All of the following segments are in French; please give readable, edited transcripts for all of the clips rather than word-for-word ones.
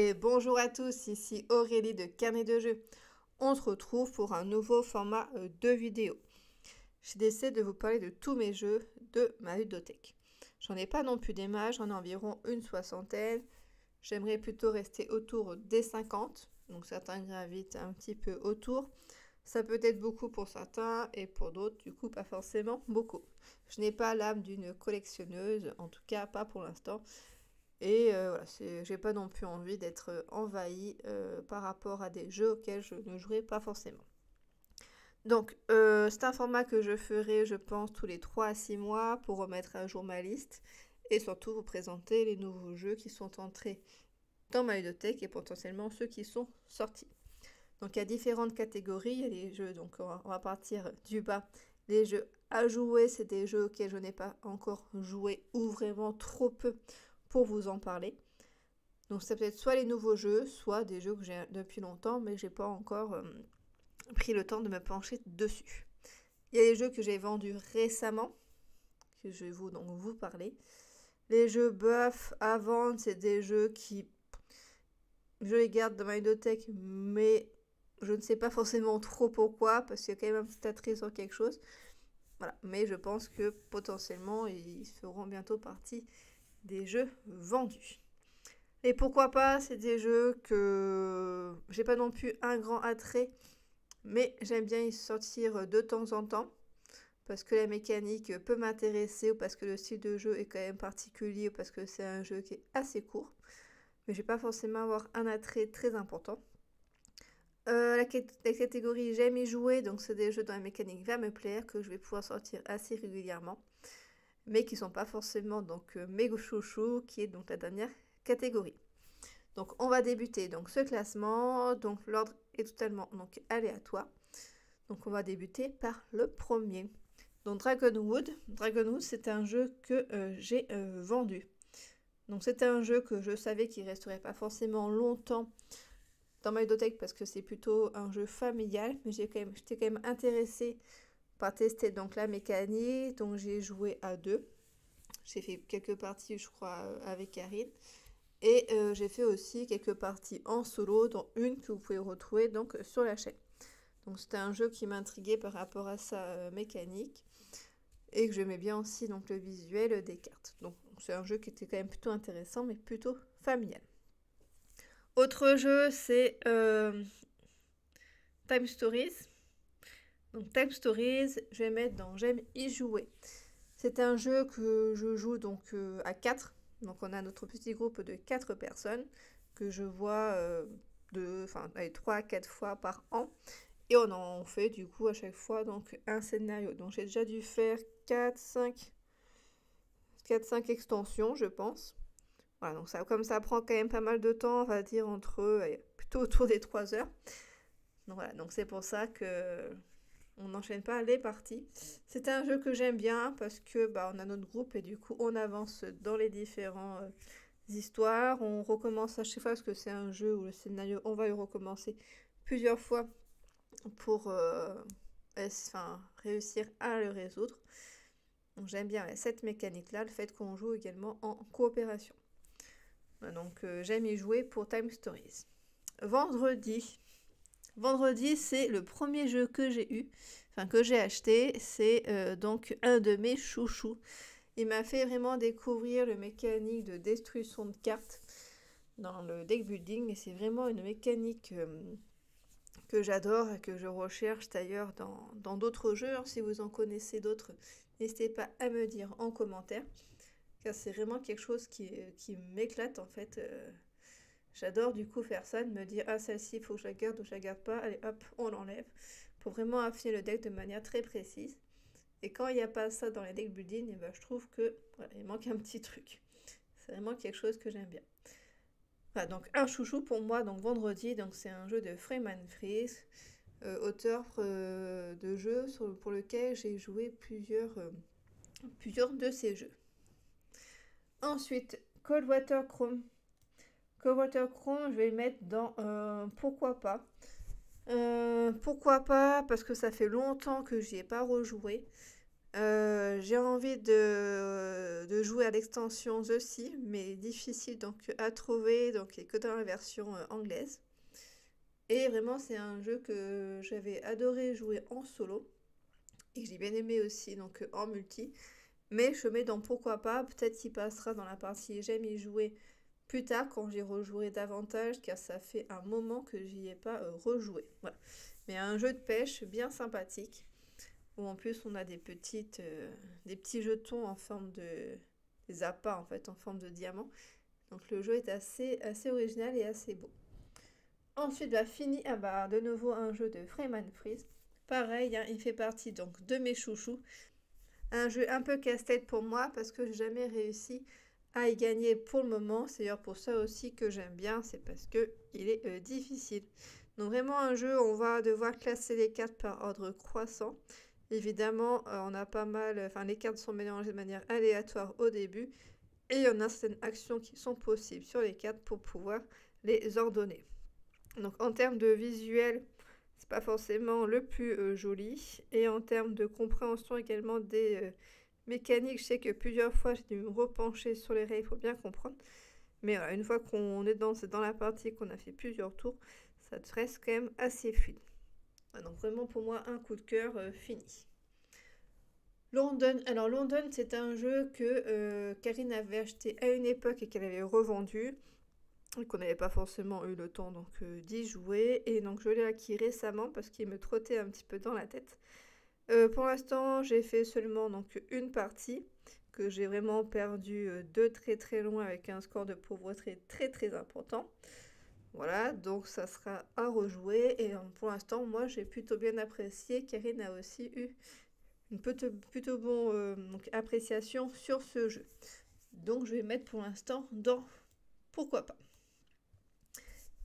Et bonjour à tous, ici Aurélie de Carnet de Jeux. On se retrouve pour un nouveau format de vidéo. J'ai décidé de vous parler de tous mes jeux de ma ludothèque. J'en ai pas non plus des masses, j'en ai environ une soixantaine. J'aimerais plutôt rester autour des 50, donc certains gravitent un petit peu autour. Ça peut être beaucoup pour certains et pour d'autres, du coup, pas forcément beaucoup. Je n'ai pas l'âme d'une collectionneuse, en tout cas pas pour l'instant. Et voilà, j'ai pas non plus envie d'être envahie par rapport à des jeux auxquels je ne jouerai pas forcément. Donc, c'est un format que je ferai, je pense, tous les 3 à 6 mois pour remettre à jour ma liste et surtout vous présenter les nouveaux jeux qui sont entrés dans ma ludothèque et potentiellement ceux qui sont sortis. Donc, il y a différentes catégories. Il y a les jeux, donc on va partir du bas. Les jeux à jouer, c'est des jeux auxquels je n'ai pas encore joué ou vraiment trop peu pour vous en parler. Donc c'est peut-être soit les nouveaux jeux, soit des jeux que j'ai depuis longtemps, mais j'ai pas encore pris le temps de me pencher dessus. Il y a les jeux que j'ai vendus récemment, que je vais vous parler. Les jeux bof à vendre, c'est des jeux qui... Je les garde dans ma ludothèque, mais je ne sais pas forcément trop pourquoi, parce qu'il y a quand même un petit attrait sur quelque chose. Voilà, mais je pense que potentiellement, ils feront bientôt partie des jeux vendus. Et pourquoi pas, c'est des jeux que j'ai pas non plus un grand attrait, mais j'aime bien y sortir de temps en temps, parce que la mécanique peut m'intéresser, ou parce que le style de jeu est quand même particulier, ou parce que c'est un jeu qui est assez court. Mais je vais pas forcément avoir un attrait très important. La catégorie j'aime y jouer, donc c'est des jeux dont la mécanique va me plaire, que je vais pouvoir sortir assez régulièrement, mais qui sont pas forcément donc mes chouchous, qui est donc la dernière catégorie. Donc on va débuter donc ce classement, donc l'ordre est totalement donc aléatoire. Donc on va débuter par le premier. Donc Dragonwood c'est un jeu que j'ai vendu. Donc c'était un jeu que je savais qu'il resterait pas forcément longtemps dans ma ludothèque parce que c'est plutôt un jeu familial, mais j'étais quand même intéressée par tester donc la mécanique, donc j'ai joué à 2. J'ai fait quelques parties je crois avec Karine. Et j'ai fait aussi quelques parties en solo, dont une que vous pouvez retrouver donc sur la chaîne. Donc c'était un jeu qui m'intriguait par rapport à sa mécanique et que j'aimais bien aussi donc le visuel des cartes. Donc c'est un jeu qui était quand même plutôt intéressant mais plutôt familial. Autre jeu c'est Time Stories. Donc Time Stories, je vais mettre dans j'aime y jouer. C'est un jeu que je joue donc à 4. Donc on a notre petit groupe de 4 personnes que je vois 3 à 4 fois par an. Et on en fait du coup à chaque fois donc un scénario. Donc j'ai déjà dû faire 4-5 extensions je pense. Voilà, donc ça, comme ça prend quand même pas mal de temps, on va dire plutôt autour des 3 heures. Donc voilà, donc c'est pour ça que on n'enchaîne pas les parties. C'est un jeu que j'aime bien parce que on a notre groupe et du coup on avance dans les différentes histoires. On recommence à chaque fois parce que c'est un jeu où le scénario on va le recommencer plusieurs fois pour réussir à le résoudre. Donc j'aime bien cette mécanique là, le fait qu'on joue également en coopération. Donc j'aime y jouer pour Time Stories. Vendredi, c'est le premier jeu que j'ai eu, que j'ai acheté. C'est donc un de mes chouchous. Il m'a fait vraiment découvrir le mécanique de destruction de cartes dans le deck building. Et c'est vraiment une mécanique que j'adore et que je recherche d'ailleurs dans d'autres jeux. Si vous en connaissez d'autres, n'hésitez pas à me dire en commentaire. Car c'est vraiment quelque chose qui m'éclate en fait. J'adore du coup faire ça, de me dire ah celle-ci il faut que je la garde ou je la garde pas, allez hop on l'enlève pour vraiment affiner le deck de manière très précise. Et quand il n'y a pas ça dans les deck building, je trouve que voilà, il manque un petit truc. C'est vraiment quelque chose que j'aime bien. Voilà, donc un chouchou pour moi, donc vendredi, donc c'est un jeu de Freeman Fries, auteur de jeux pour lequel j'ai joué plusieurs de ces jeux. Ensuite, Coldwater Chrome. Coldwater Chrome, je vais le mettre dans pourquoi pas. Pourquoi pas, parce que ça fait longtemps que j'y ai pas rejoué. J'ai envie de jouer à l'extension The Sea, mais difficile donc à trouver, donc que dans la version anglaise. Et vraiment, c'est un jeu que j'avais adoré jouer en solo et que j'ai bien aimé aussi donc en multi. Mais je mets dans pourquoi pas, peut-être qu'il passera dans la partie j'aime y jouer plus tard quand j'y rejouerai davantage, car ça fait un moment que j'y ai pas rejoué. Voilà. Mais un jeu de pêche bien sympathique où en plus on a des petits jetons en forme de des appâts en fait en forme de diamant. Donc le jeu est assez original et assez beau. Ensuite, bah, fini, ah bah, de nouveau un jeu de Freeman Freeze. Pareil, hein, il fait partie donc de mes chouchous. Un jeu un peu casse-tête pour moi parce que j'ai jamais réussi à y gagner pour le moment. C'est d'ailleurs pour ça aussi que j'aime bien, c'est parce que il est difficile. Donc vraiment un jeu où on va devoir classer les cartes par ordre croissant. Évidemment, on a pas mal, enfin les cartes sont mélangées de manière aléatoire au début et il y en a certaines actions qui sont possibles sur les cartes pour pouvoir les ordonner. Donc en termes de visuel, c'est pas forcément le plus joli. Et en termes de compréhension également des mécaniques, je sais que plusieurs fois j'ai dû me repencher sur les règles pour bien comprendre. Mais voilà, une fois qu'on est dans la partie, qu'on a fait plusieurs tours, ça reste quand même assez fluide. Donc vraiment pour moi un coup de cœur fini. London. Alors London, c'est un jeu que Karine avait acheté à une époque et qu'elle avait revendu et qu'on n'avait pas forcément eu le temps donc d'y jouer. Et donc je l'ai acquis récemment parce qu'il me trottait un petit peu dans la tête. Pour l'instant, j'ai fait seulement donc une partie que j'ai vraiment perdu de très loin avec un score de pauvreté très important. Voilà, donc ça sera à rejouer et pour l'instant, moi j'ai plutôt bien apprécié. Karine a aussi eu une plutôt bonne donc, appréciation sur ce jeu. Donc je vais mettre pour l'instant dans pourquoi pas.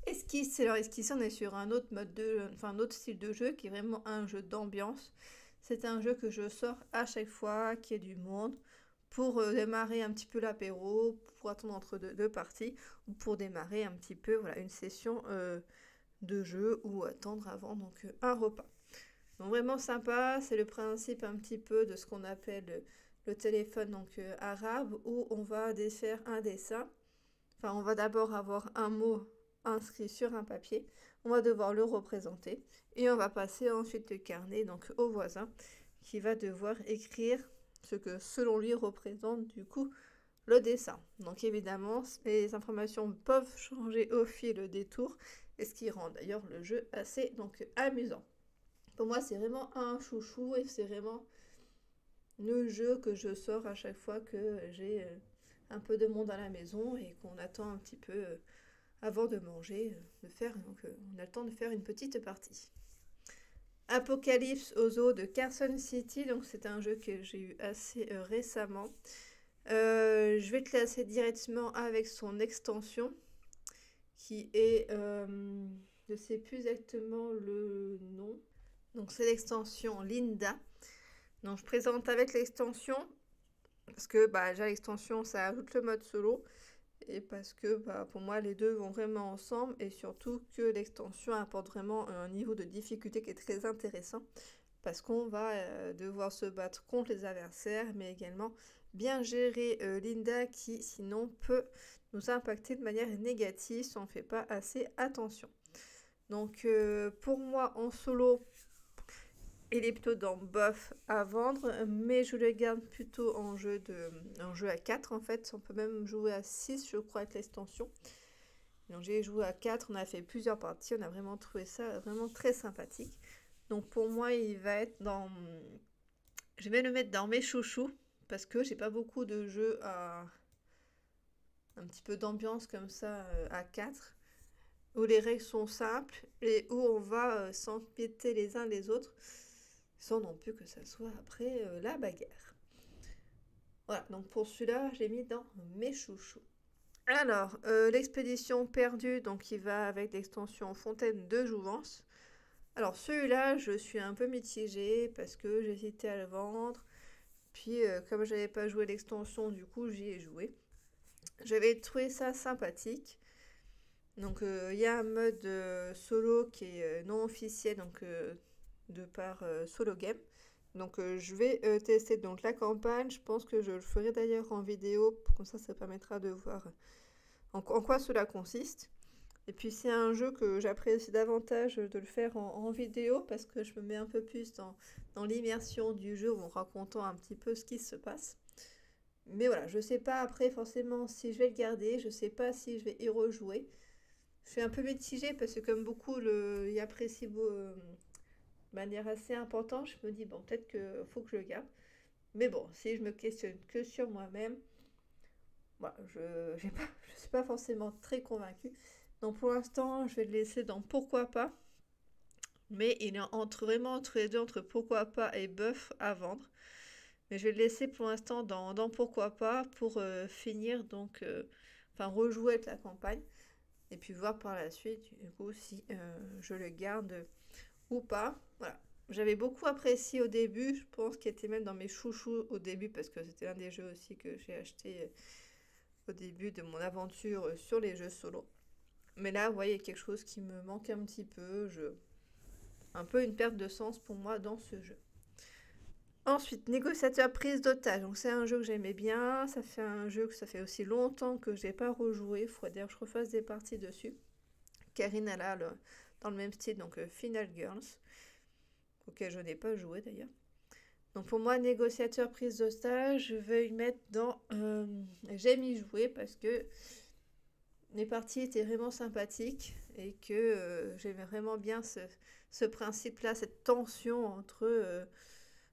Esquisse, alors Esquisse, on est sur un autre mode de, enfin un autre style de jeu qui est vraiment un jeu d'ambiance. C'est un jeu que je sors à chaque fois qu'il y a du monde pour démarrer un petit peu l'apéro, pour attendre entre deux parties ou pour démarrer un petit peu voilà, une session de jeu ou attendre avant donc un repas. Donc vraiment sympa, c'est le principe un petit peu de ce qu'on appelle le téléphone donc arabe où on va défaire un dessin. Enfin, on va d'abord avoir un mot inscrit sur un papier, on va devoir le représenter et on va passer ensuite le carnet donc au voisin qui va devoir écrire ce que selon lui représente du coup le dessin. Donc évidemment, les informations peuvent changer au fil des tours et ce qui rend d'ailleurs le jeu assez donc amusant. Pour moi, c'est vraiment un chouchou et c'est vraiment le jeu que je sors à chaque fois que j'ai un peu de monde à la maison et qu'on attend un petit peu avant de manger, de faire. Donc on a le temps de faire une petite partie. Apocalypse aux eaux de Carson City, donc c'est un jeu que j'ai eu assez récemment. Je vais le classer directement avec son extension qui est, je ne sais plus exactement le nom. Donc c'est l'extension Linda. Donc je présente avec l'extension parce que bah, déjà l'extension ça ajoute le mode solo et parce que bah, pour moi les deux vont vraiment ensemble et surtout que l'extension apporte vraiment un niveau de difficulté qui est très intéressant parce qu'on va devoir se battre contre les adversaires mais également bien gérer Linda qui sinon peut nous impacter de manière négative si on ne fait pas assez attention. Donc pour moi en solo il est plutôt dans buff à vendre, mais je le garde plutôt en jeu à 4 en fait. On peut même jouer à 6 je crois avec l'extension. Donc j'ai joué à 4, on a fait plusieurs parties, on a vraiment trouvé ça vraiment très sympathique. Donc pour moi il va être dans... Je vais le mettre dans mes chouchous, parce que j'ai pas beaucoup de jeux à... un petit peu d'ambiance comme ça à 4, où les règles sont simples et où on va s'empiéter les uns les autres sans non plus que ça soit après la bagarre. Voilà, donc pour celui-là, j'ai mis dans mes chouchous. Alors, l'expédition perdue, donc il va avec l'extension Fontaine de Jouvence. Alors celui-là, je suis un peu mitigée parce que j'hésitais à le vendre. Puis comme j'avais pas joué l'extension, du coup j'y ai joué. J'avais trouvé ça sympathique. Donc il y a un mode solo qui est non officiel, donc de par Solo Game. Donc je vais tester donc la campagne. Je pense que je le ferai d'ailleurs en vidéo, comme ça permettra de voir en quoi cela consiste. Et puis c'est un jeu que j'apprécie davantage de le faire en vidéo parce que je me mets un peu plus dans l'immersion du jeu en racontant un petit peu ce qui se passe. Mais voilà, je sais pas après forcément si je vais le garder, je sais pas si je vais y rejouer. Je suis un peu mitigée parce que comme beaucoup y apprécient de manière assez importante, je me dis bon peut-être que faut que je le garde. Mais bon, si je me questionne que sur moi-même, voilà, je suis pas forcément très convaincue. Donc pour l'instant, je vais le laisser dans pourquoi pas. Mais il est vraiment entre les deux, entre pourquoi pas et bœuf à vendre. Mais je vais le laisser pour l'instant dans pourquoi pas pour finir enfin rejouer avec la campagne. Et puis voir par la suite du coup si je le garde ou pas. Voilà. J'avais beaucoup apprécié au début, je pense qu'il était même dans mes chouchous au début parce que c'était un des jeux aussi que j'ai acheté au début de mon aventure sur les jeux solo. Mais là, vous voyez, il y a quelque chose qui me manque un petit peu. Un peu une perte de sens pour moi dans ce jeu. Ensuite, négociateur prise d'otage. Donc c'est un jeu que j'aimais bien. Ça fait un jeu que ça fait aussi longtemps que je n'ai pas rejoué. Il faudrait d'ailleurs que je refasse des parties dessus. Karine a là dans le même style, donc Final Girls, auquel je n'ai pas joué d'ailleurs. Donc pour moi, négociateur prise d'otage, je vais y mettre dans j'aime y jouer parce que les parties étaient vraiment sympathiques et que j'aimais vraiment bien ce principe-là, cette tension entre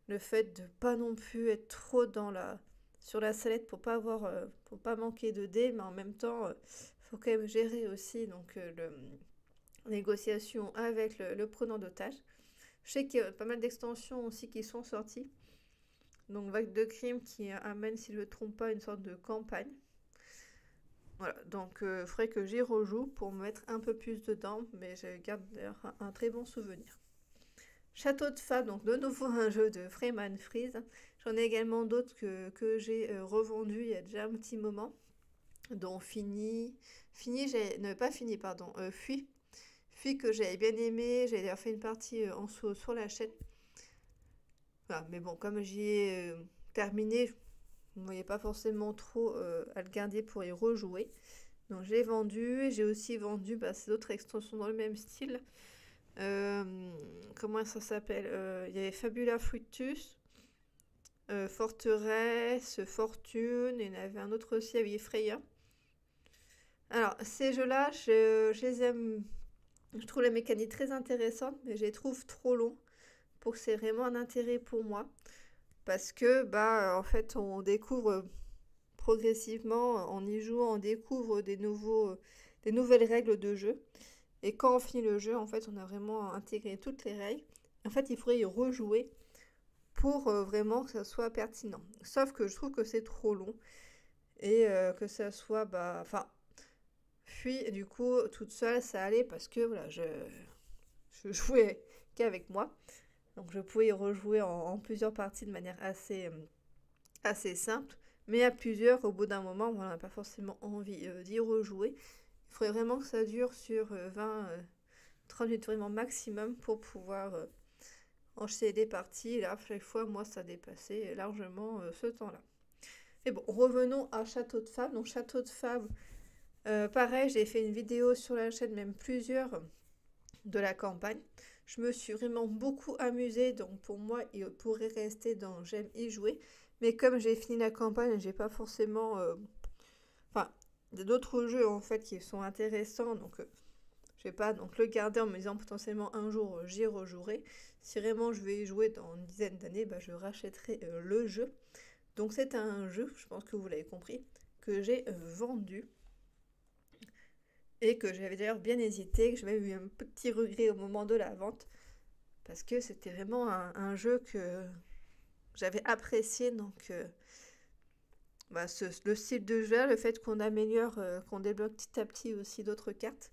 le fait de pas non plus être trop sur la sellette pour pour pas manquer de dés, mais en même temps, faut quand même gérer aussi donc la négociation avec le prenant d'otage. Je sais qu'il y a pas mal d'extensions aussi qui sont sorties. Donc Vague de crime qui amène, si je ne me trompe pas, une sorte de campagne. Voilà, donc il faudrait que j'y rejoue pour me mettre un peu plus dedans, mais je garde d'ailleurs un très bon souvenir. Château de Fable, donc de nouveau un jeu de Freeman Freeze. J'en ai également d'autres que j'ai revendus il y a déjà un petit moment, dont Fuit que j'avais bien aimé, j'ai d'ailleurs fait une partie en solo sur la chaîne. Voilà, mais bon, comme j'y ai terminé, vous ne voyez pas forcément trop à le garder pour y rejouer. Donc j'ai vendu, et j'ai aussi vendu ces autres extensions dans le même style. Comment ça s'appelle Il y avait Fabula Fructus, Forteresse, Fortune, et il y en avait un autre aussi avec Freya. Alors ces jeux-là, je les aime. Je trouve la mécanique très intéressante, mais je les trouve trop longs pour que c'est vraiment un intérêt pour moi. Parce que en fait on découvre progressivement, en y jouant, on découvre des nouvelles règles de jeu. Et quand on finit le jeu, en fait, on a vraiment intégré toutes les règles. En fait, il faudrait y rejouer pour vraiment que ça soit pertinent. Sauf que je trouve que c'est trop long et que ça soit, puis du coup, toute seule, ça allait parce que voilà, je jouais qu'avec moi. Donc je pouvais y rejouer en plusieurs parties de manière assez simple. Mais à plusieurs, au bout d'un moment, on n'a pas forcément envie d'y rejouer. Il faudrait vraiment que ça dure sur 30 minutes vraiment maximum pour pouvoir enchaîner des parties. Et là, chaque fois, moi, ça dépassait largement ce temps-là. Mais bon, revenons à Château de Fable. Donc, Château de Fable, pareil, j'ai fait une vidéo sur la chaîne, même plusieurs, de la campagne. Je me suis vraiment beaucoup amusée. Donc, pour moi, il pourrait rester dans J'aime y jouer. Mais comme j'ai fini la campagne, j'ai pas forcément... il y a d'autres jeux en fait qui sont intéressants, donc je vais pas donc le garder en me disant potentiellement un jour j'y rejouerai. Si vraiment je vais y jouer dans une dizaine d'années, je rachèterai le jeu. Donc c'est un jeu, je pense que vous l'avez compris, que j'ai vendu et que j'avais d'ailleurs bien hésité, que j'avais eu un petit regret au moment de la vente parce que c'était vraiment un jeu que j'avais apprécié. Donc le style de jeu, le fait qu'on améliore, qu'on débloque petit à petit aussi d'autres cartes.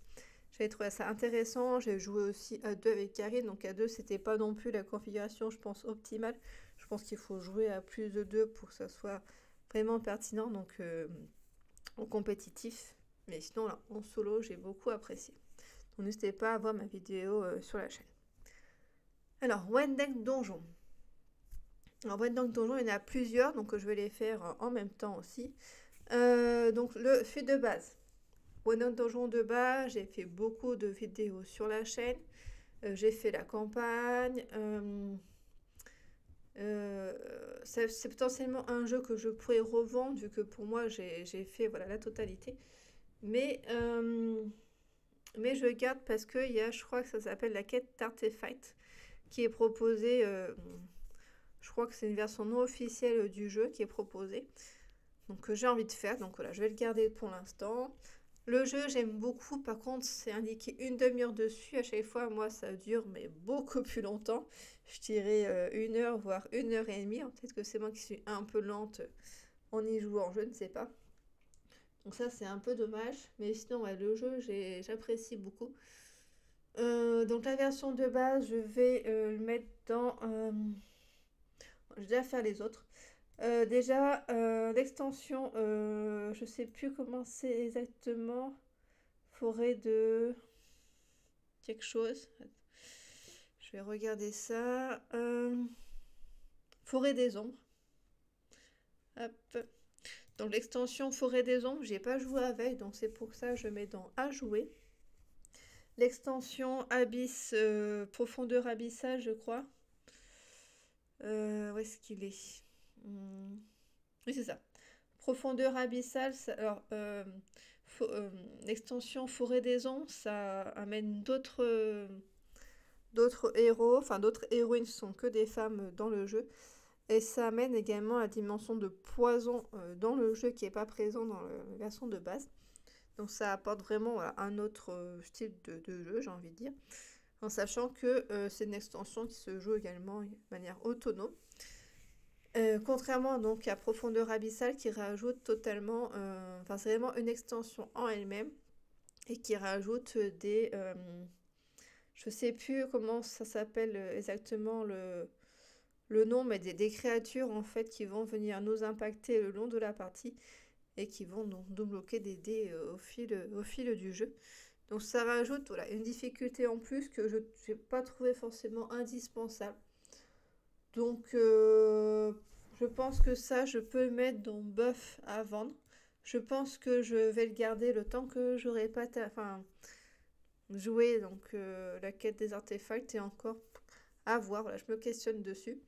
J'avais trouvé ça intéressant. J'ai joué aussi à 2 avec Karine. Donc à 2, c'était pas non plus la configuration, je pense, optimale. Je pense qu'il faut jouer à plus de 2 pour que ça soit vraiment pertinent. Donc en compétitif. Mais sinon, là, en solo, j'ai beaucoup apprécié. Donc n'hésitez pas à voir ma vidéo sur la chaîne. Alors, Wendeck Donjon. Alors, Bretagne Donjon, il y en a plusieurs, donc je vais les faire en même temps aussi. Donc, le fait de base. Bretagne Donjon de base, j'ai fait beaucoup de vidéos sur la chaîne. J'ai fait la campagne. C'est potentiellement un jeu que je pourrais revendre, vu que pour moi, j'ai fait voilà, la totalité. Mais, mais je garde parce qu'il y a, je crois que ça s'appelle la quête d'artefact, qui est proposée. Je crois que c'est une version non officielle du jeu qui est proposée. Donc que j'ai envie de faire. Donc voilà, je vais le garder pour l'instant. Le jeu, j'aime beaucoup. Par contre, c'est indiqué une demi-heure dessus. À chaque fois, moi, ça dure, mais beaucoup plus longtemps. Je dirais 1 heure, voire 1 heure et demie. Peut-être que c'est moi qui suis un peu lente en y jouant, je ne sais pas. Donc ça, c'est un peu dommage. Mais sinon, ouais, le jeu, j'apprécie beaucoup. Donc la version de base, je vais le mettre dans... je vais déjà faire les autres. Déjà, l'extension, je sais plus comment c'est exactement. Forêt de quelque chose. Je vais regarder ça. Forêt des ombres. Hop. Donc l'extension Forêt des ombres, j'ai pas joué avec, donc c'est pour ça que je mets dans à jouer. L'extension Abyss, profondeur abyssale, je crois. Où est-ce qu'il est, Oui, c'est ça. Profondeur abyssale, alors l'extension Forêt des ombres, ça amène d'autres héros, enfin d'autres héroïnes, ce sont que des femmes dans le jeu. Et ça amène également la dimension de poison dans le jeu qui n'est pas présent dans la version de base. Donc ça apporte vraiment voilà, un autre style de jeu, j'ai envie de dire. En sachant que c'est une extension qui se joue également de manière autonome. Contrairement donc à Profondeur Abyssale qui rajoute totalement, enfin c'est vraiment une extension en elle-même et qui rajoute des, je sais plus comment ça s'appelle exactement le nom, mais des créatures en fait qui vont venir nous impacter le long de la partie et qui vont donc nous bloquer des dés au fil du jeu. Donc ça rajoute voilà, une difficulté en plus que je n'ai pas trouvé forcément indispensable. Donc je pense que ça, je peux le mettre dans buff à vendre. Je pense que je vais le garder le temps que j'aurai pas joué donc la quête des artefacts et encore à voir. Voilà, je me questionne dessus.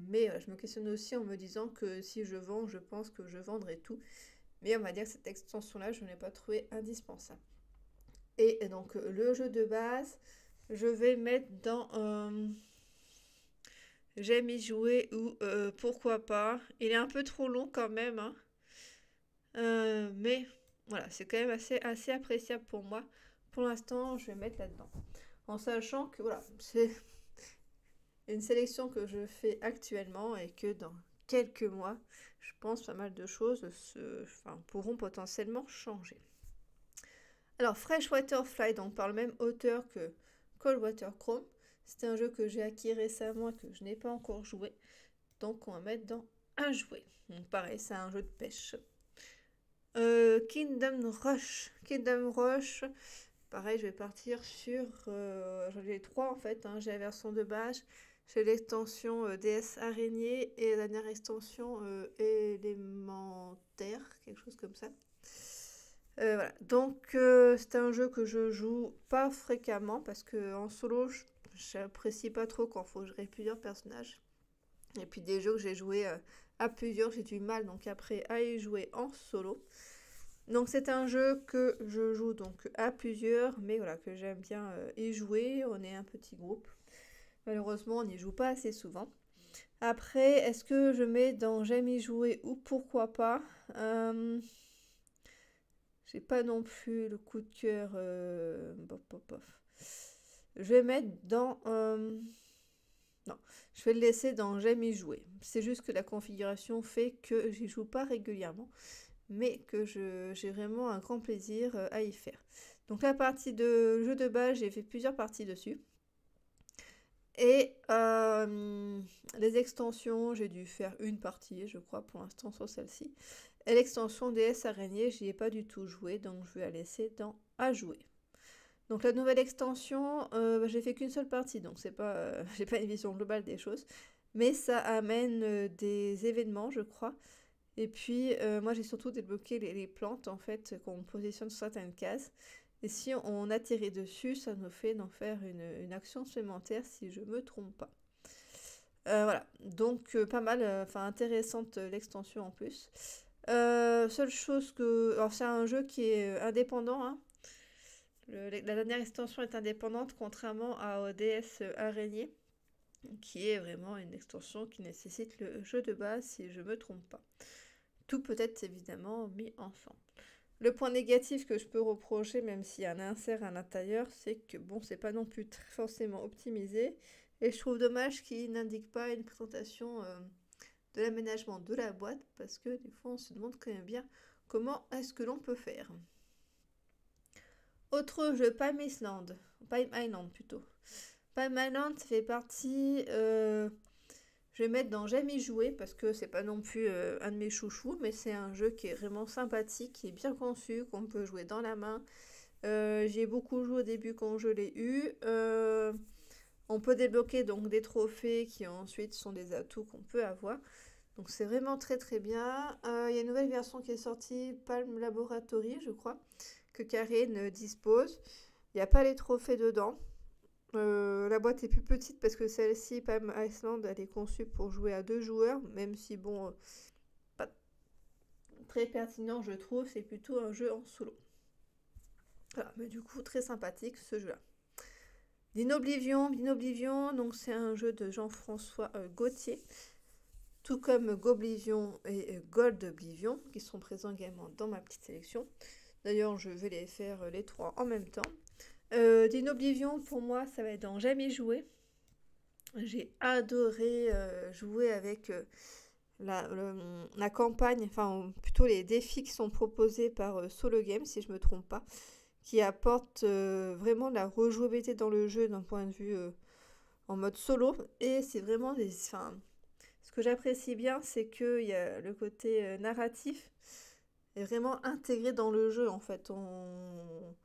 Mais je me questionne aussi en me disant que si je vends, je pense que je vendrai tout. Mais on va dire que cette extension-là, je ne l'ai pas trouvée indispensable. Et donc le jeu de base, je vais mettre dans j'aime y jouer ou pourquoi pas. Il est un peu trop long quand même, hein. Mais voilà, c'est quand même assez appréciable pour moi. Pour l'instant, je vais mettre là-dedans. En sachant que voilà, c'est une sélection que je fais actuellement et que dans quelques mois, je pense pas mal de choses pourront potentiellement changer. Alors, Freshwater Fly, donc par le même auteur que Coldwater Chrome, c'est un jeu que j'ai acquis récemment et que je n'ai pas encore joué. Donc, on va mettre dans à jouer. Donc, pareil, c'est un jeu de pêche. Kingdom Rush, pareil, je vais partir sur... j'en ai 3 en fait, hein. J'ai la version de base, j'ai l'extension DS Araignée et la dernière extension élémentaire, quelque chose comme ça. Voilà. Donc c'est un jeu que je joue pas fréquemment parce que en solo, j'apprécie pas trop quand il faut gérer plusieurs personnages. Et puis des jeux que j'ai joué à plusieurs, j'ai du mal donc après à y jouer en solo. Donc c'est un jeu que je joue donc à plusieurs, mais voilà, que j'aime bien y jouer. On est un petit groupe. Malheureusement, on n'y joue pas assez souvent. Après, est-ce que je mets dans j'aime y jouer ou pourquoi pas j'ai pas non plus le coup de cœur. Je vais mettre dans... non, je vais le laisser dans j'aime y jouer. C'est juste que la configuration fait que j'y joue pas régulièrement, mais que j'ai vraiment un grand plaisir à y faire. Donc la partie de jeu de base, j'ai fait plusieurs parties dessus. Et les extensions, j'ai dû faire une partie, je crois, pour l'instant sur celle-ci. Et l'extension DS Araignée, j'y ai pas du tout joué, donc je vais la laisser dans à jouer. Donc la nouvelle extension, j'ai fait qu'une seule partie, donc c'est pas, j'ai pas une vision globale des choses. mais ça amène des événements, je crois. Et puis, moi, j'ai surtout débloqué les plantes, en fait, qu'on positionne sur certaines cases. Et si on atterrit dessus, ça nous fait d'en faire une action supplémentaire, si je me trompe pas. Voilà, donc pas mal, enfin intéressante l'extension en plus. Seule chose que... Alors c'est un jeu qui est indépendant, hein. La dernière extension est indépendante, contrairement à ODS Araignée, qui est vraiment une extension qui nécessite le jeu de base, si je me trompe pas. Tout peut être évidemment mis ensemble. Le point négatif que je peux reprocher, même s'il y a un insert à l'intérieur, c'est que bon, c'est pas non plus forcément optimisé. Et je trouve dommage qu'il n'indique pas une présentation de l'aménagement de la boîte, parce que des fois on se demande quand même bien comment est-ce que l'on peut faire. Autre jeu, Palm Island. Palm Island plutôt. Palm Island, ça fait partie... je vais mettre dans J'aime y jouer parce que c'est pas non plus un de mes chouchous, mais c'est un jeu qui est vraiment sympathique, qui est bien conçu, qu'on peut jouer dans la main. J'ai beaucoup joué au début quand je l'ai eu. On peut débloquer donc des trophées qui ensuite sont des atouts qu'on peut avoir. Donc c'est vraiment très très bien. Il y a une nouvelle version qui est sortie, Palm Laboratory, je crois, que Karine dispose. Il n'y a pas les trophées dedans. La boîte est plus petite parce que celle-ci, Palm Island, elle est conçue pour jouer à 2 joueurs, même si bon, pas très pertinent je trouve, c'est plutôt un jeu en solo. Voilà, mais du coup très sympathique ce jeu-là. Dinoblivion, donc c'est un jeu de Jean-François Gauthier, tout comme Goblivion et Gold Oblivion, qui sont présents également dans ma petite sélection. D'ailleurs, je vais les faire les trois en même temps. Dinoblivion, pour moi, ça va être dans Jamais joué. J'ai adoré jouer avec la campagne, enfin plutôt les défis qui sont proposés par Solo Game, si je ne me trompe pas, qui apportent vraiment de la rejouabilité dans le jeu d'un point de vue en mode solo. Et c'est vraiment des... Enfin, ce que j'apprécie bien, c'est qu'il y a le côté narratif est vraiment intégré dans le jeu, en fait. On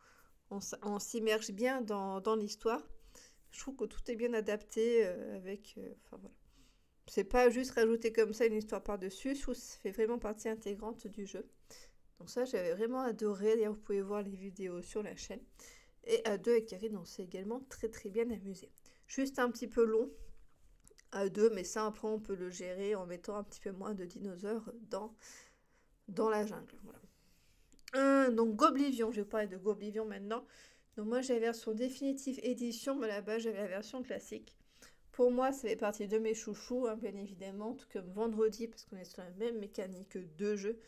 s'immerge bien dans l'histoire. Je trouve que tout est bien adapté avec... Enfin voilà. C'est pas juste rajouter comme ça une histoire par-dessus, je trouve que ça fait vraiment partie intégrante du jeu. Donc ça, j'avais vraiment adoré. D'ailleurs, vous pouvez voir les vidéos sur la chaîne. Et à deux avec Karine, on s'est également très très bien amusé. Juste un petit peu long à deux, mais ça après on peut le gérer en mettant un petit peu moins de dinosaures dans la jungle. Voilà. Donc Goblivion, je vais parler de Goblivion maintenant. Donc moi j'ai la version définitive édition, mais là-bas j'avais la version classique. Pour moi, ça fait partie de mes chouchous, hein, bien évidemment, tout comme Vendredi, parce qu'on est sur la même mécanique de jeu.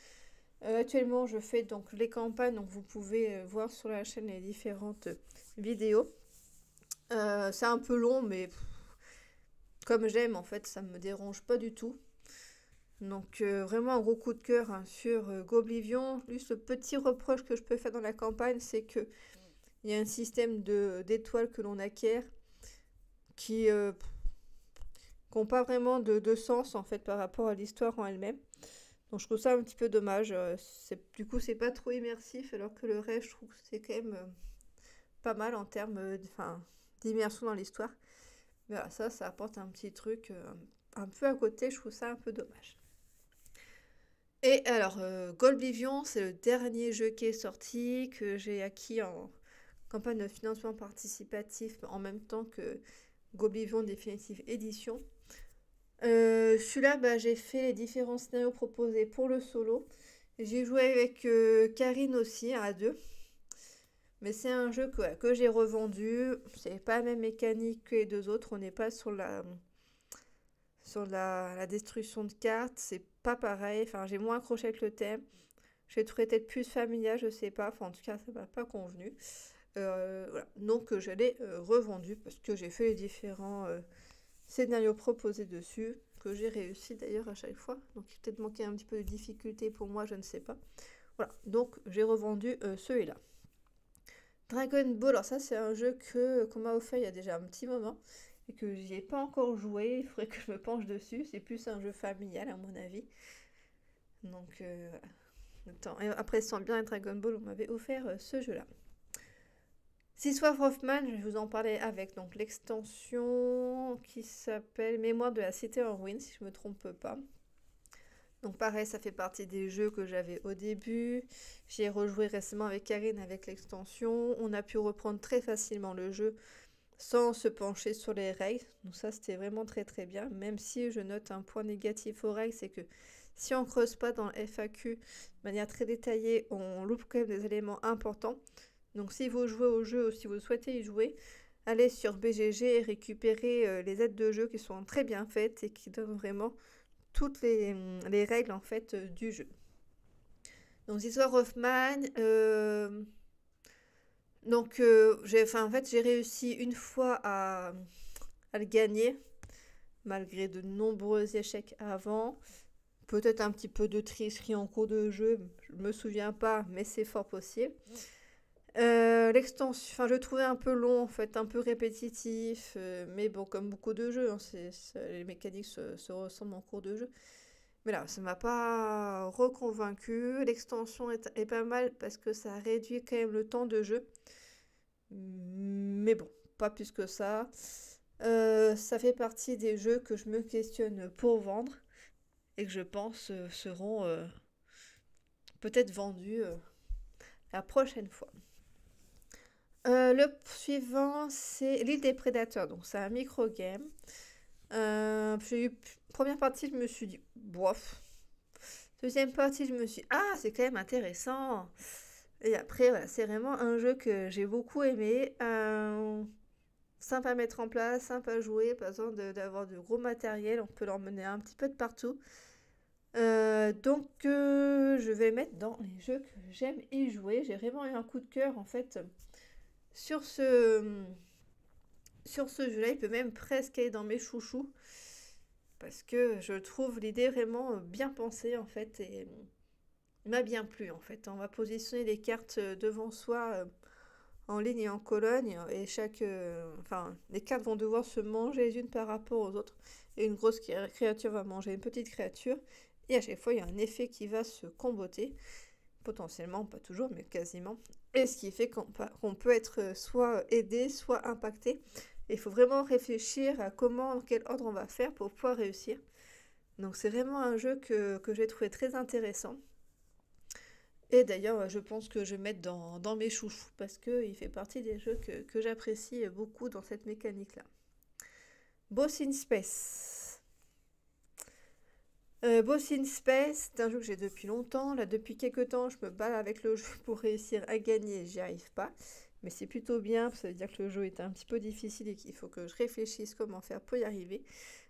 Actuellement, je fais donc les campagnes, donc vous pouvez voir sur la chaîne les différentes vidéos. C'est un peu long, mais comme j'aime, en fait, ça ne me dérange pas du tout. Donc vraiment un gros coup de cœur hein, sur Goblivion. Juste le petit reproche que je peux faire dans la campagne, c'est que il y a un système d'étoiles que l'on acquiert qui n'ont pas vraiment de sens en fait par rapport à l'histoire en elle-même. Donc je trouve ça un petit peu dommage. Du coup, c'est pas trop immersif, alors que le reste, je trouve que c'est quand même pas mal en termes d'immersion dans l'histoire. Mais voilà, ça apporte un petit truc un peu à côté. Je trouve ça un peu dommage. Et alors, Goldvivion, c'est le dernier jeu qui est sorti, que j'ai acquis en campagne de financement participatif en même temps que Goblivion Definitive Edition. Celui-là, bah, j'ai fait les différents scénarios proposés pour le solo. J'ai joué avec Karine aussi, à deux. Mais c'est un jeu que j'ai revendu. C'est pas la même mécanique que les deux autres. On n'est pas sur la destruction de cartes. C'est pas pareil. Enfin, j'ai moins accroché avec le thème. J'ai trouvé peut-être plus familial, je sais pas. Enfin, en tout cas, ça m'a pas convenu. Voilà. Donc, je l'ai revendu parce que j'ai fait les différents scénarios proposés dessus, que j'ai réussi d'ailleurs à chaque fois. Donc, il peut-être manqué un petit peu de difficulté pour moi, je ne sais pas. Voilà. Donc, j'ai revendu celui-là. Dragon Ball, alors ça, c'est un jeu qu'on m'a offert il y a déjà un petit moment et que j'y ai pas encore joué. Il faudrait que je me penche dessus. C'est plus un jeu familial, à mon avis. Donc, voilà. Attends. Et après, sans bien Dragon Ball, on m'avait offert ce jeu-là. Six Wars of Man, je vais vous en parler avec donc l'extension qui s'appelle Mémoire de la cité en ruine, si je me trompe pas. Donc pareil, ça fait partie des jeux que j'avais au début. J'y ai rejoué récemment avec Karine avec l'extension. On a pu reprendre très facilement le jeu sans se pencher sur les règles. Donc ça, c'était vraiment très très bien. Même si je note un point négatif aux règles, c'est que si on creuse pas dans le FAQ de manière très détaillée, on loupe quand même des éléments importants. Donc si vous jouez au jeu ou si vous souhaitez y jouer, allez sur BGG et récupérez les aides de jeu qui sont très bien faites et qui donnent vraiment toutes les règles en fait du jeu. Donc Histoire of Man, donc en fait j'ai réussi une fois à le gagner malgré de nombreux échecs avant. Peut-être un petit peu de tricherie en cours de jeu, je me souviens pas, mais c'est fort possible. L'extension, enfin je le trouvais un peu long en fait, un peu répétitif, mais bon comme beaucoup de jeux, hein, les mécaniques se ressemblent en cours de jeu. Mais là, ça m'a pas reconvaincu. L'extension est pas mal parce que ça réduit quand même le temps de jeu. Mais bon, pas plus que ça. Ça fait partie des jeux que je me questionne pour vendre et que je pense seront peut-être vendus la prochaine fois. Le suivant, c'est l'île des prédateurs. Donc, c'est un micro-game. Première partie, je me suis dit, bof. Deuxième partie, je me suis dit, ah, c'est quand même intéressant. Et après, voilà, c'est vraiment un jeu que j'ai beaucoup aimé. Simple à mettre en place, simple à jouer, pas besoin d'avoir de gros matériel. On peut l'emmener un petit peu de partout. Donc, je vais mettre dans les jeux que j'aime y jouer. J'ai vraiment eu un coup de cœur, en fait, sur ce jeu-là. Il peut même presque être dans mes chouchous. Parce que je trouve l'idée vraiment bien pensée, en fait. Et il m'a bien plu, en fait. On va positionner les cartes devant soi en ligne et en colonne. Et les cartes vont devoir se manger les unes par rapport aux autres. Et une grosse créature va manger une petite créature. Et à chaque fois, il y a un effet qui va se comboter. Potentiellement, pas toujours, mais quasiment. Et ce qui fait qu'on peut être soit aidé, soit impacté. Et il faut vraiment réfléchir à dans quel ordre on va faire pour pouvoir réussir. Donc c'est vraiment un jeu que j'ai trouvé très intéressant. Et d'ailleurs, je pense que je vais mettre dans mes chouchous parce qu'il fait partie des jeux que j'apprécie beaucoup dans cette mécanique-là. Boss in Space. Boss in Space, c'est un jeu que j'ai depuis longtemps. Là, depuis quelques temps, je me bats avec le jeu pour réussir à gagner. J'y arrive pas. Mais c'est plutôt bien, ça veut dire que le jeu est un petit peu difficile et qu'il faut que je réfléchisse comment faire pour y arriver.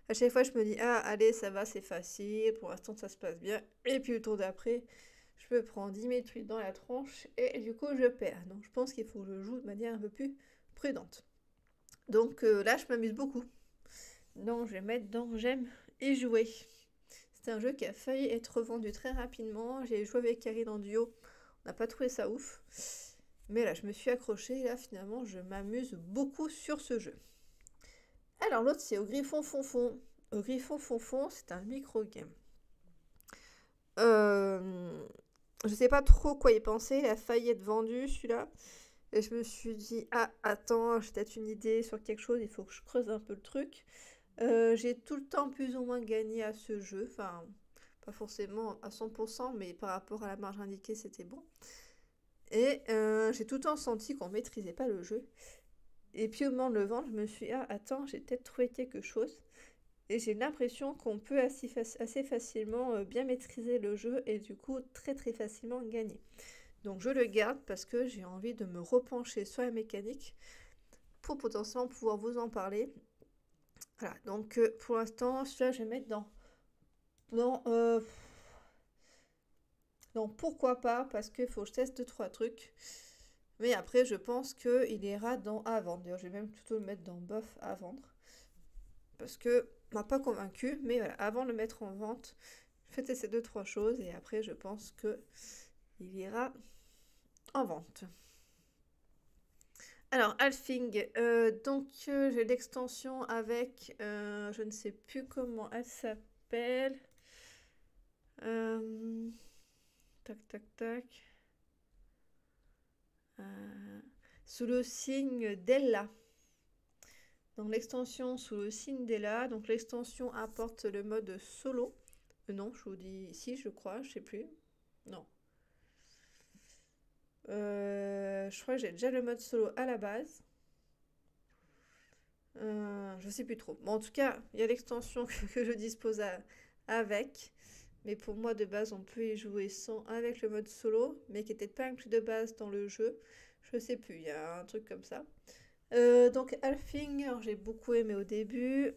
À chaque fois, je me dis, ah, allez, ça va, c'est facile, pour l'instant, ça se passe bien. Et puis, le tour d'après, je me prends 10 mètres dans la tronche et du coup, je perds. Donc, je pense qu'il faut que je joue de manière un peu plus prudente. Donc, là, je m'amuse beaucoup. Donc, je vais mettre dans j'aime et jouer. C'est un jeu qui a failli être vendu très rapidement. J'ai joué avec Karine en duo. On n'a pas trouvé ça ouf. Mais là, je me suis accrochée et là, finalement, je m'amuse beaucoup sur ce jeu. Alors, l'autre, c'est Au Griffon Fonfon. Au Griffon Fonfon, c'est un micro-game. Je sais pas trop quoi y penser. Il a failli être vendu, celui-là. Et je me suis dit, ah, attends, j'ai peut-être une idée sur quelque chose. Il faut que je creuse un peu le truc. J'ai tout le temps plus ou moins gagné à ce jeu. Enfin, pas forcément à 100%, mais par rapport à la marge indiquée, c'était bon. Et j'ai tout le temps senti qu'on maîtrisait pas le jeu. Et puis au moment de le vendre, je me suis dit, ah, attends, j'ai peut-être trouvé quelque chose. Et j'ai l'impression qu'on peut assez facilement bien maîtriser le jeu et du coup très très facilement gagner. Donc je le garde parce que j'ai envie de me repencher sur la mécanique pour potentiellement pouvoir vous en parler. Voilà, donc pour l'instant, celui-là je vais mettre dans pourquoi pas, parce qu'il faut que je teste 2-3 trucs. Mais après, je pense qu'il ira dans à vendre. D'ailleurs, je vais même plutôt le mettre dans bof à vendre. Parce que m'a pas convaincu, mais voilà, avant de le mettre en vente, je fais tester 2-3 choses et après, je pense que il ira en vente. Alors, Alfing, j'ai l'extension avec, je ne sais plus comment elle s'appelle. Tac, tac, tac. sous le signe d'Ella. Donc l'extension sous le signe d'Ella. Donc l'extension apporte le mode solo. Non, je vous dis ici, je crois, je sais plus. Non. Je crois que j'ai déjà le mode solo à la base. Je sais plus trop. Bon, en tout cas, il y a l'extension que je dispose avec. Mais pour moi, de base, on peut y jouer sans avec le mode solo, mais qui n'était pas inclus de base dans le jeu. Je sais plus, il y a un truc comme ça. Donc Alfing, j'ai beaucoup aimé au début.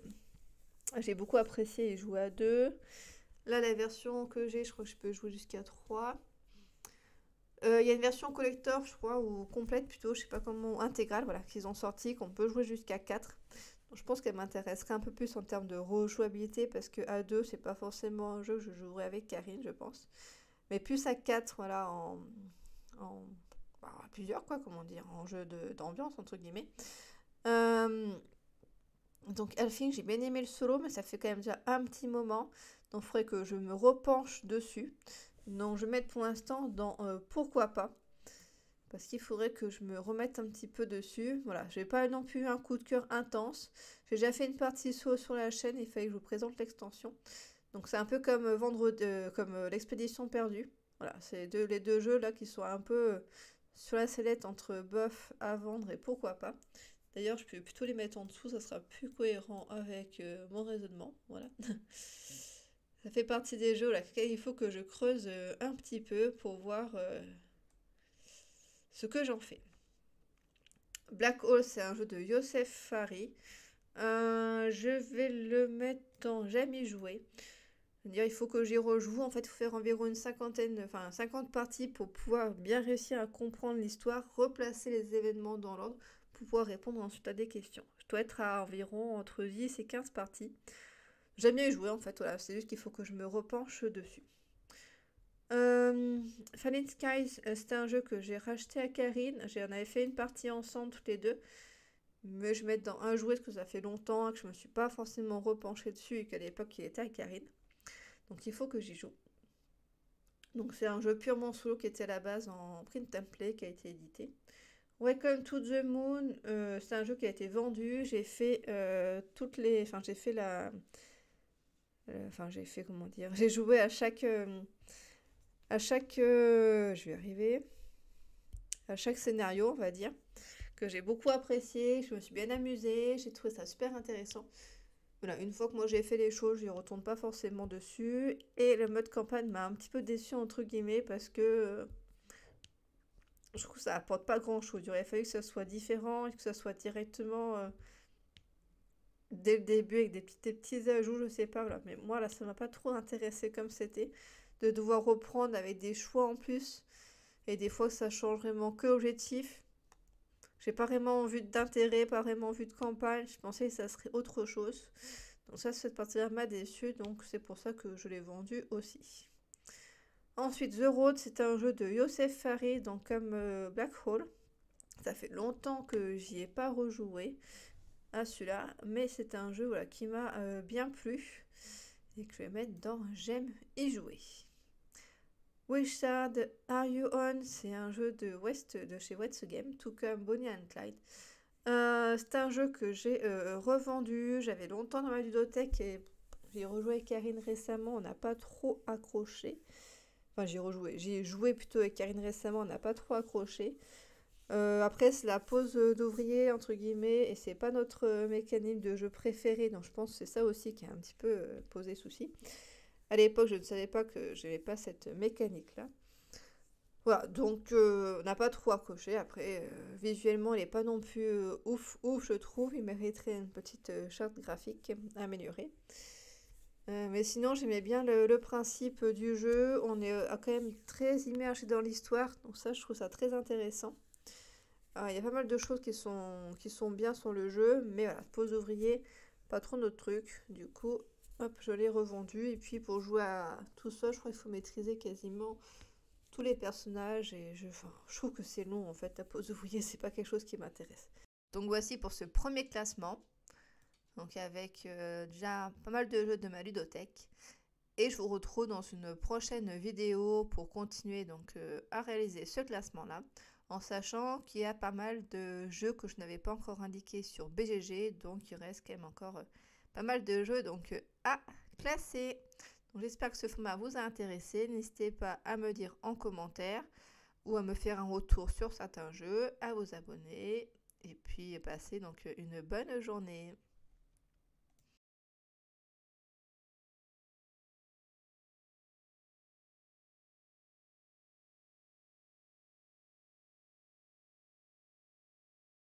J'ai beaucoup apprécié y jouer à 2. Là, la version que j'ai, je crois que je peux jouer jusqu'à 3. Il y a une version collector, je crois, ou complète plutôt, je sais pas comment, intégrale, voilà, qu'ils ont sorti, qu'on peut jouer jusqu'à 4. Donc, je pense qu'elle m'intéresserait un peu plus en termes de rejouabilité, parce que à 2, c'est pas forcément un jeu que je jouerais avec Karine, je pense. Mais plus à 4, voilà, en bah, plusieurs, quoi, comment dire, en jeu d'ambiance, entre guillemets. Donc Elfing, j'ai bien aimé le solo, mais ça fait quand même déjà un petit moment. Donc il faudrait que je me repenche dessus. Donc je vais mettre pour l'instant dans pourquoi pas. Parce qu'il faudrait que je me remette un petit peu dessus. Voilà, j'ai pas non plus un coup de cœur intense. J'ai déjà fait une partie solo sur la chaîne, il fallait que je vous présente l'extension. Donc c'est un peu comme l'expédition perdue. Voilà, c'est les deux jeux là qui sont un peu sur la sellette entre bof à vendre et pourquoi pas. D'ailleurs, je peux plutôt les mettre en dessous, ça sera plus cohérent avec mon raisonnement. Voilà. Ça fait partie des jeux là, il faut que je creuse un petit peu pour voir ce que j'en fais. Black Hole, c'est un jeu de Youssef Fari. Je vais le mettre dans jamais joué. Il faut que j'y rejoue. En fait, il faut faire environ une 50 parties pour pouvoir bien réussir à comprendre l'histoire, replacer les événements dans l'ordre, pour pouvoir répondre ensuite à des questions. Je dois être à environ entre 10 et 15 parties. J'aime bien y jouer en fait, voilà, c'est juste qu'il faut que je me repenche dessus. Fallen Skies, c'était un jeu que j'ai racheté à Karine. On avait fait une partie ensemble toutes les deux. Mais je vais mettre dans un jouet parce que ça fait longtemps que je me suis pas forcément repenchée dessus et qu'à l'époque il était à Karine. Donc il faut que j'y joue. Donc c'est un jeu purement solo qui était à la base en print template qui a été édité. Welcome to the Moon, c'est un jeu qui a été vendu. J'ai fait j'ai fait j'ai fait comment dire. J'ai joué à chaque, je vais arriver, à chaque scénario, on va dire, que j'ai beaucoup apprécié. Je me suis bien amusée. J'ai trouvé ça super intéressant. Voilà, une fois que moi j'ai fait les choses, je ne retourne pas forcément dessus. Et le mode campagne m'a un petit peu déçu entre guillemets parce que je trouve que ça apporte pas grand chose. Il aurait fallu que ça soit différent et que ça soit directement dès le début avec des petits ajouts, je sais pas. Voilà. Mais moi là, ça m'a pas trop intéressé comme c'était. De devoir reprendre avec des choix en plus. Et des fois, ça change vraiment que l'objectif. J'ai pas vraiment vu d'intérêt, pas vraiment vu de campagne. Je pensais que ça serait autre chose. Donc ça, cette partie-là m'a déçu. Donc c'est pour ça que je l'ai vendu aussi. Ensuite, The Road, c'est un jeu de Youssef Fari, donc comme Black Hole. Ça fait longtemps que j'y ai pas rejoué à celui-là. Mais c'est un jeu voilà, qui m'a bien plu. Et que je vais mettre dans J'aime y jouer. Wishard Are You On, c'est un jeu de chez West Game, tout comme Bonnie and Clyde. C'est un jeu que j'ai revendu, j'avais longtemps dans ma ludothèque et j'ai rejoué avec Karine récemment, on n'a pas trop accroché. Enfin, j'ai joué plutôt avec Karine récemment, on n'a pas trop accroché. Après, c'est la pause d'ouvrier, entre guillemets, et c'est pas notre mécanisme de jeu préféré, donc je pense que c'est ça aussi qui a un petit peu posé souci. À l'époque, je ne savais pas que je n'avais pas cette mécanique-là. Voilà, donc on n'a pas trop accroché. Après, visuellement, il n'est pas non plus ouf, je trouve. Il mériterait une petite charte graphique améliorée. Mais sinon, j'aimais bien le principe du jeu. On est quand même très immergé dans l'histoire. Donc ça, je trouve ça très intéressant. Il y a pas mal de choses qui sont bien sur le jeu. Mais voilà, pause ouvrier, pas trop notre truc. Du coup, hop, je l'ai revendu. Et puis pour jouer à tout ça, je crois qu'il faut maîtriser quasiment tous les personnages. Et je trouve que c'est long en fait. La pause ouvrier, c'est pas quelque chose qui m'intéresse. Donc voici pour ce premier classement. Donc avec déjà pas mal de jeux de ma ludothèque. Et je vous retrouve dans une prochaine vidéo pour continuer donc à réaliser ce classement-là. en sachant qu'il y a pas mal de jeux que je n'avais pas encore indiqués sur BGG, donc il reste quand même encore pas mal de jeux donc à classer. Donc j'espère que ce format vous a intéressé. N'hésitez pas à me dire en commentaire ou à me faire un retour sur certains jeux, à vous abonner et puis passer donc une bonne journée.